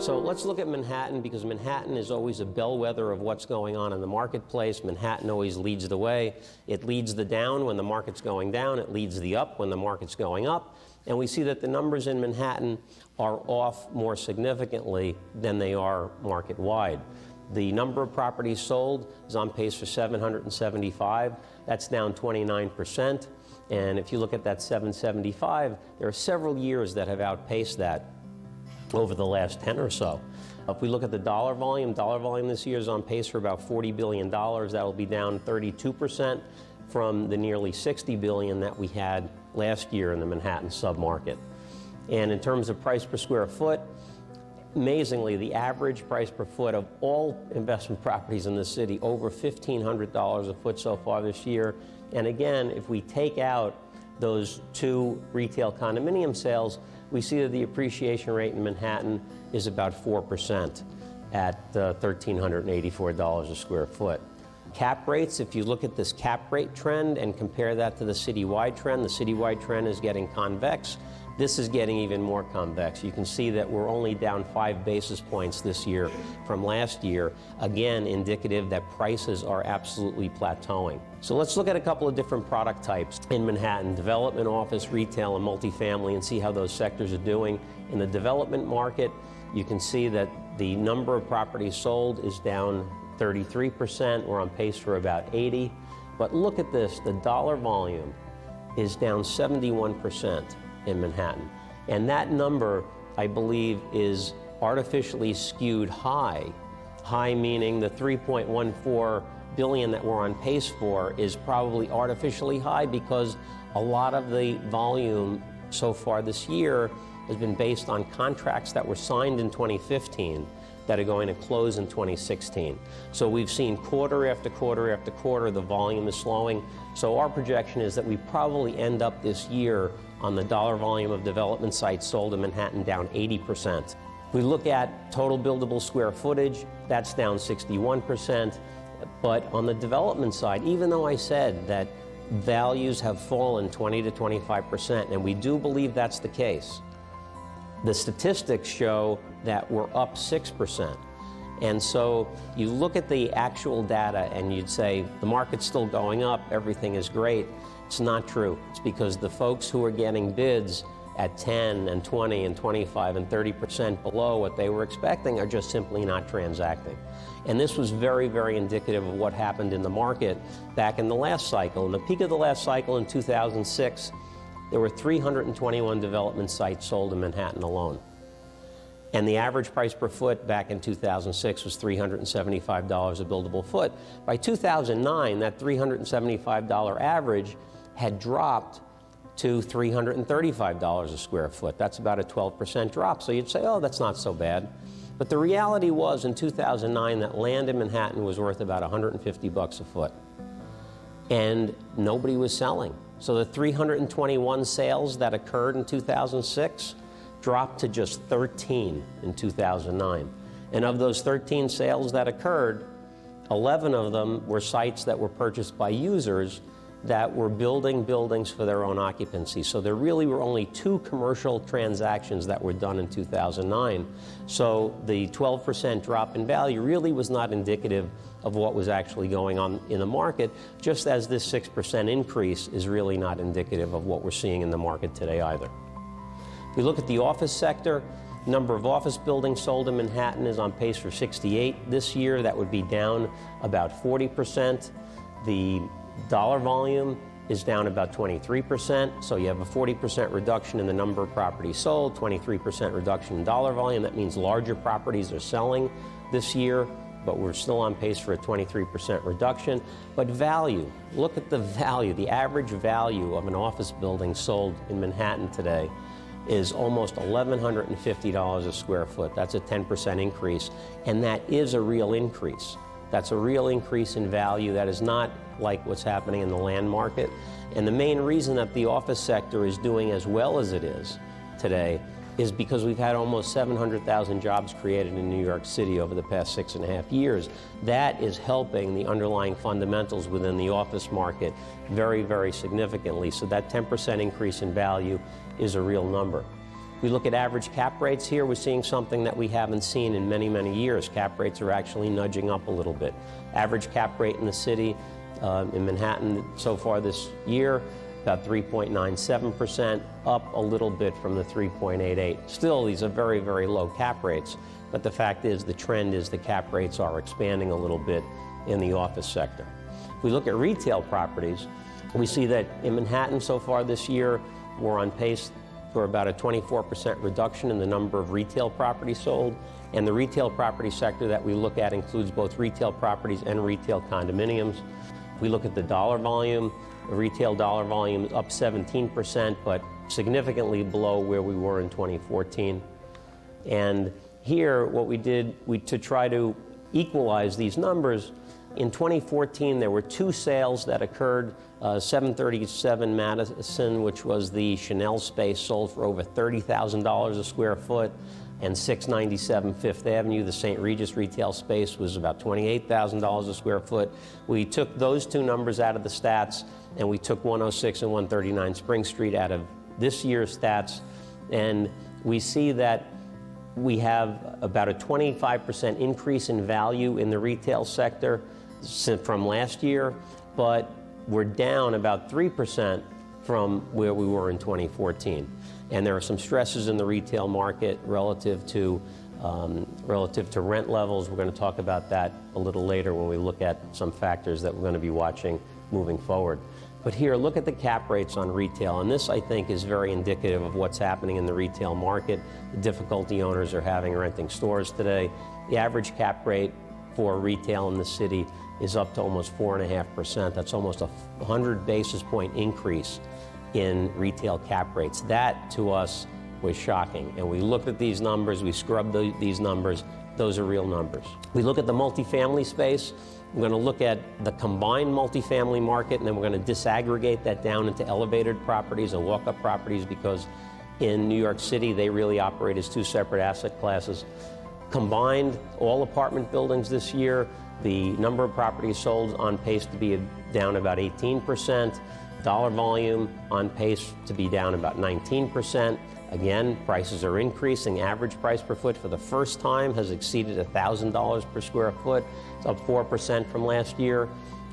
So let's look at Manhattan, because Manhattan is always a bellwether of what's going on in the marketplace. Manhattan always leads the way. It leads the down when the market's going down. It leads the up when the market's going up. And we see that the numbers in Manhattan are off more significantly than they are market-wide. The number of properties sold is on pace for 775. That's down 29%. And if you look at that 775, there are several years that have outpaced that over the last 10 or so. If we look at the dollar volume this year is on pace for about $40 billion. That will be down 32% from the nearly $60 billion that we had last year in the Manhattan submarket. And in terms of price per square foot, amazingly, the average price per foot of all investment properties in the city, over $1,500 a foot so far this year. And again, if we take out those two retail condominium sales, we see that the appreciation rate in Manhattan is about 4% at $1,384 a square foot. Cap rates, if you look at this cap rate trend and compare that to the citywide trend, the citywide trend is getting convex. This is getting even more convex. You can see that we're only down 5 basis points this year from last year, again indicative that prices are absolutely plateauing. So let's look at a couple of different product types in Manhattan: development, office, retail, and multifamily, and see how those sectors are doing. In the development market, you can see that the number of properties sold is down 33%. We're on pace for about 80. But look at this, the dollar volume is down 71% in Manhattan. And that number, I believe, is artificially skewed high. High meaning the $3.14 billion that we're on pace for is probably artificially high because a lot of the volume so far this year has been based on contracts that were signed in 2015 that are going to close in 2016. So we've seen quarter after quarter after quarter the volume is slowing. So our projection is that we probably end up this year on the dollar volume of development sites sold in Manhattan down 80%. We look at total buildable square footage, that's down 61%. But on the development side, even though I said that values have fallen 20 to 25%, and we do believe that's the case, the statistics show that we're up 6%. And so you look at the actual data and you'd say, the market's still going up, everything is great. It's not true. It's because the folks who are getting bids at 10 and 20 and 25 and 30% below what they were expecting are just simply not transacting. And this was very, very indicative of what happened in the market back in the last cycle. In the peak of the last cycle in 2006, there were 321 development sites sold in Manhattan alone. And the average price per foot back in 2006 was $375 a buildable foot. By 2009, that $375 average had dropped to $335 a square foot. That's about a 12% drop. So you'd say, oh, that's not so bad. But the reality was in 2009 that land in Manhattan was worth about $150 a foot. And nobody was selling. So the 321 sales that occurred in 2006 dropped to just 13 in 2009. And of those 13 sales that occurred, 11 of them were sites that were purchased by users that were building buildings for their own occupancy. So there really were only 2 commercial transactions that were done in 2009. So the 12% drop in value really was not indicative of what was actually going on in the market, just as this 6% increase is really not indicative of what we're seeing in the market today either. If we look at the office sector, number of office buildings sold in Manhattan is on pace for 68 this year. That would be down about 40%. The dollar volume is down about 23%. So you have a 40% reduction in the number of properties sold, 23% reduction in dollar volume. That means larger properties are selling this year, but we're still on pace for a 23% reduction. But value, look at the value. The average value of an office building sold in Manhattan today is almost $1,150 a square foot. That's a 10% increase, and that is a real increase. That's a real increase in value. That is not like what's happening in the land market. And the main reason that the office sector is doing as well as it is today is because we've had almost 700,000 jobs created in New York City over the past 6.5 years. That is helping the underlying fundamentals within the office market very, very significantly. So that 10% increase in value is a real number. We look at average cap rates here, we're seeing something that we haven't seen in many, many years. Cap rates are actually nudging up a little bit. Average cap rate in the city, in Manhattan so far this year, about 3.97%, up a little bit from the 3.88. Still, these are very, very low cap rates, but the fact is the trend is the cap rates are expanding a little bit in the office sector. If we look at retail properties, we see that in Manhattan so far this year, we're on pace for about a 24% reduction in the number of retail properties sold. And the retail property sector that we look at includes both retail properties and retail condominiums. If we look at the dollar volume, the retail dollar volume is up 17%, but significantly below where we were in 2014. And here, what we did to try to equalize these numbers, in 2014, there were two sales that occurred. 737 Madison, which was the Chanel space, sold for over $30,000 a square foot, and 697 Fifth Avenue, the St. Regis retail space, was about $28,000 a square foot. We took those two numbers out of the stats, and we took 106 and 139 Spring Street out of this year's stats, and we see that we have about a 25% increase in value in the retail sector from last year, but we're down about 3% from where we were in 2014. And there are some stresses in the retail market relative to rent levels. We're going to talk about that a little later when we look at some factors that we're going to be watching moving forward. But here, look at the cap rates on retail, and this, I think, is very indicative of what's happening in the retail market, the difficulty owners are having renting stores today. The average cap rate for retail in the city is up to almost 4.5%. That's almost a 100 basis point increase in retail cap rates. That, to us, was shocking. And we looked at these numbers, we scrubbed these numbers. Those are real numbers. We look at the multifamily space. We're going to look at the combined multifamily market, and then we're going to disaggregate that down into elevated properties and walk-up properties, because in New York City, they really operate as two separate asset classes. Combined, all apartment buildings this year, the number of properties sold on pace to be down about 18%. Dollar volume on pace to be down about 19%. Again, prices are increasing. Average price per foot for the first time has exceeded $1,000 per square foot. It's up 4% from last year.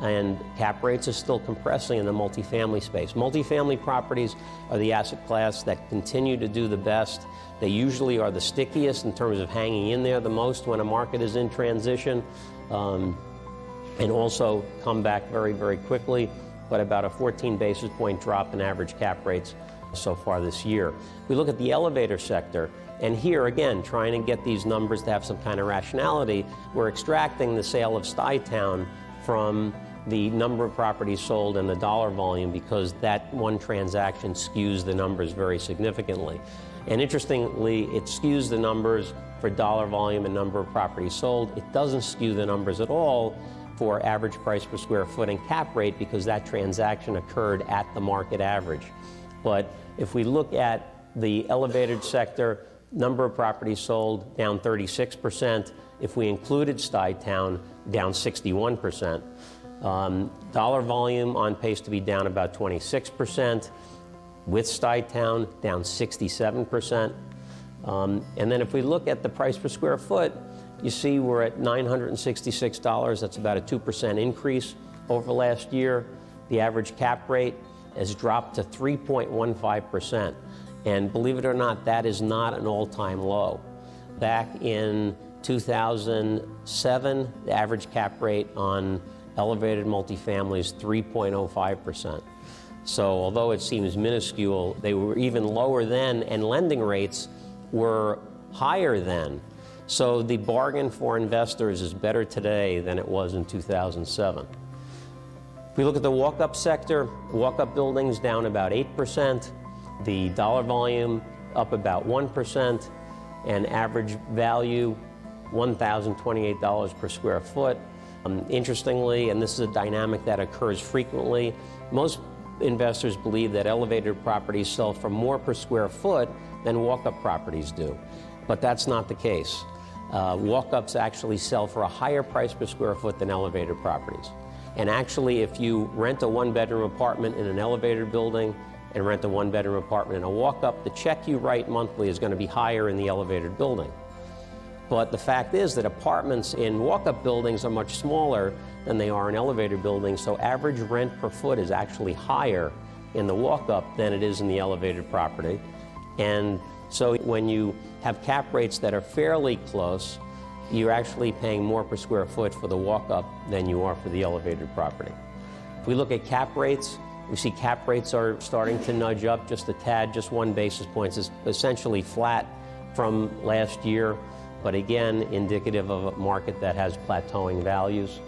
And cap rates are still compressing in the multifamily space. Multifamily properties are the asset class that continue to do the best. They usually are the stickiest in terms of hanging in there the most when a market is in transition, and also come back very, very quickly, but about a 14 basis point drop in average cap rates so far this year. We look at the elevator sector, and here again, trying to get these numbers to have some kind of rationality, we're extracting the sale of Stuytown from the number of properties sold and the dollar volume, because that one transaction skews the numbers very significantly. And interestingly, it skews the numbers for dollar volume and number of properties sold. It doesn't skew the numbers at all for average price per square foot and cap rate, because that transaction occurred at the market average. But if we look at the elevated sector, number of properties sold down 36%. If we included Stuytown, down 61%. Dollar volume on pace to be down about 26%. With Stuytown, down 67%. And then if we look at the price per square foot, you see we're at $966. That's about a 2% increase over last year. The average cap rate has dropped to 3.15%. And believe it or not, that is not an all-time low. Back in 2007, the average cap rate on elevated multifamily is 3.05%. So although it seems minuscule, they were even lower then, and lending rates were higher then. So the bargain for investors is better today than it was in 2007. If we look at the walk-up sector, walk-up buildings down about 8%, the dollar volume up about 1%, and average value $1,028 per square foot. Interestingly, and this is a dynamic that occurs frequently, most investors believe that elevated properties sell for more per square foot than walk-up properties do. But that's not the case. Walk-ups actually sell for a higher price per square foot than elevated properties. And actually, if you rent a one-bedroom apartment in an elevated building and rent a one-bedroom apartment in a walk-up, the check you write monthly is going to be higher in the elevated building. But the fact is that apartments in walk-up buildings are much smaller than they are in elevated buildings, so average rent per foot is actually higher in the walk-up than it is in the elevated property. And so when you have cap rates that are fairly close, you're actually paying more per square foot for the walk-up than you are for the elevated property. If we look at cap rates, we see cap rates are starting to nudge up just a tad, just 1 basis point. It's essentially flat from last year, but again, indicative of a market that has plateauing values.